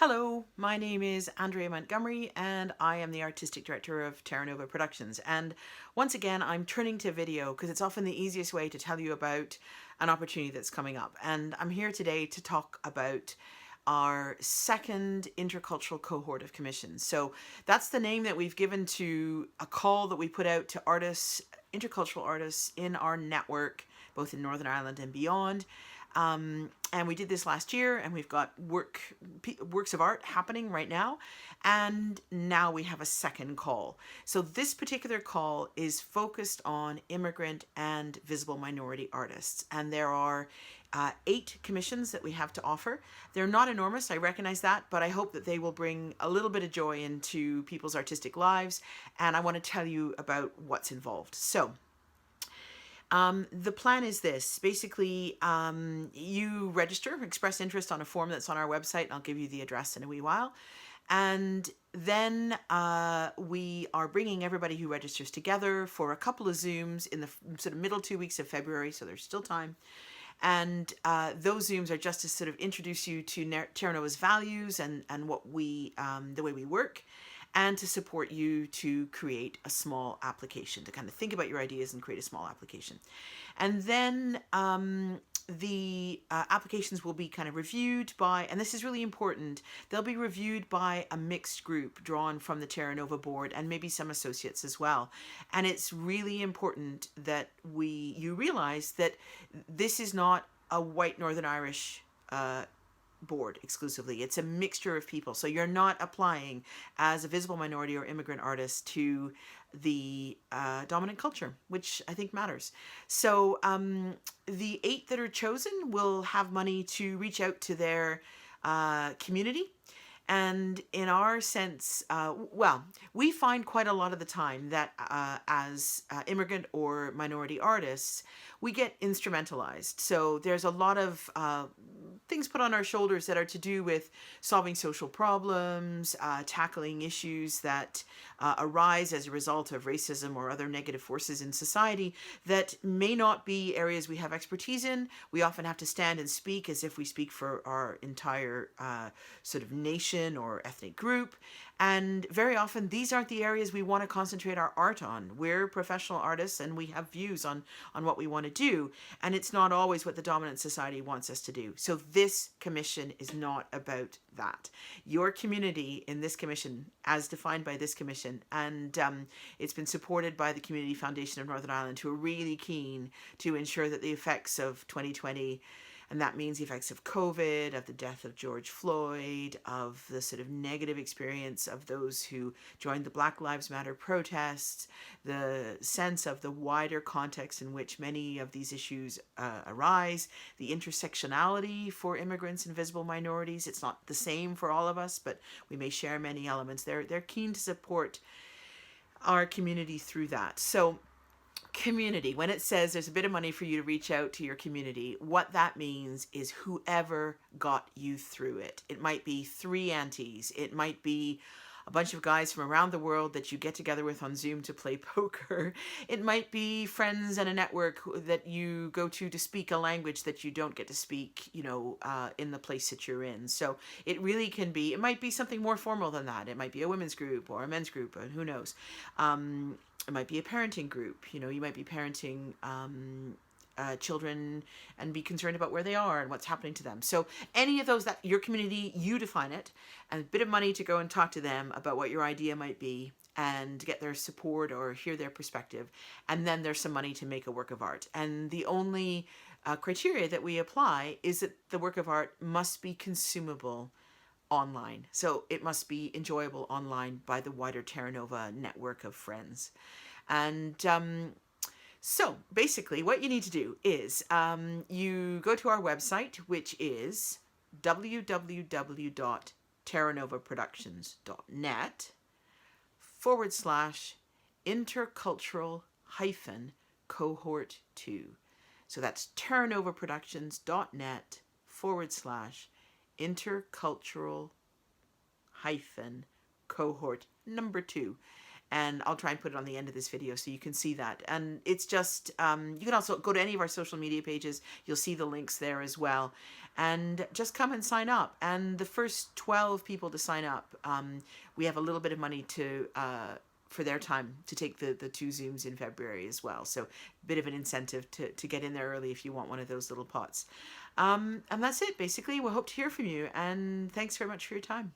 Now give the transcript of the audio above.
Hello, my name is Andrea Montgomery and I am the Artistic Director of Terra Nova Productions. And once again, I'm turning to video because it's often the easiest way to tell you about an opportunity that's coming up. And I'm here today to talk about our second intercultural cohort of commissions. So that's the name that we've given to a call that we put out to artists, intercultural artists in our network, both in Northern Ireland and beyond. And we did this last year, and we've got works of art happening right now, and now we have a second call. So this particular call is focused on immigrant and visible minority artists, and there are 8 commissions that we have to offer. They're not enormous, I recognize that, but I hope that they will bring a little bit of joy into people's artistic lives, and I want to tell you about what's involved. So the plan is this. Basically, you register, express interest on a form that's on our website, and I'll give you the address in a wee while. And then we are bringing everybody who registers together for a couple of Zooms in the sort of middle 2 weeks of February, so there's still time. And those Zooms are just to sort of introduce you to Terra Nova's values and what we, the way we work, and to support you to create a small application, to kind of think about your ideas and create a small application. And then the applications will be kind of reviewed by, and this is really important, they'll be reviewed by a mixed group drawn from the Terra Nova board and maybe some associates as well. And it's really important that you realize that this is not a white Northern Irish board exclusively. It's a mixture of people. So you're not applying as a visible minority or immigrant artist to the dominant culture, which I think matters. So the 8 that are chosen will have money to reach out to their community. And in our sense, well, we find quite a lot of the time that as immigrant or minority artists, we get instrumentalized. So there's a lot of things put on our shoulders that are to do with solving social problems, tackling issues that arise as a result of racism or other negative forces in society that may not be areas we have expertise in. We often have to stand and speak as if we speak for our entire sort of nation or ethnic group. And very often these aren't the areas we want to concentrate our art on. We're professional artists and we have views on what we want to do. And it's not always what the dominant society wants us to do. So this commission is not about that. Your community in this commission, as defined by this commission, and it's been supported by the Community Foundation of Northern Ireland, who are really keen to ensure that the effects of 2020, and that means the effects of COVID, of the death of George Floyd, of the sort of negative experience of those who joined the Black Lives Matter protests, the sense of the wider context in which many of these issues arise, the intersectionality for immigrants and visible minorities. It's not the same for all of us, but we may share many elements. They're keen to support our community through that. So community, when it says there's a bit of money for you to reach out to your community, what that means is whoever got you through it. It might be 3 aunties. It might be a bunch of guys from around the world that you get together with on Zoom to play poker. It might be friends and a network that you go to speak a language that you don't get to speak, in the place that you're in. So it really can be, it might be something more formal than that. It might be a women's group or a men's group, and who knows. It might be a parenting group. You might be parenting children and be concerned about where they are and what's happening to them. So any of those, that your community, you define it, and a bit of money to go and talk to them about what your idea might be and get their support or hear their perspective. And then there's some money to make a work of art. And the only criteria that we apply is that the work of art must be consumable online. So it must be enjoyable online by the wider Terra Nova network of friends. And so basically what you need to do is you go to our website, which is www.terranovaproductions.net/intercultural-cohort2. So that's terranovaproductions.net/intercultural-cohort 2. and I'll try and put it on the end of this video so you can see that. And it's just, you can also go to any of our social media pages. You'll see the links there as well. And just come and sign up. And the first 12 people to sign up, we have a little bit of money to for their time to take the 2 Zooms in February as well. So a bit of an incentive to get in there early if you want one of those little pots. And that's it, basically. We'll hope to hear from you. And thanks very much for your time.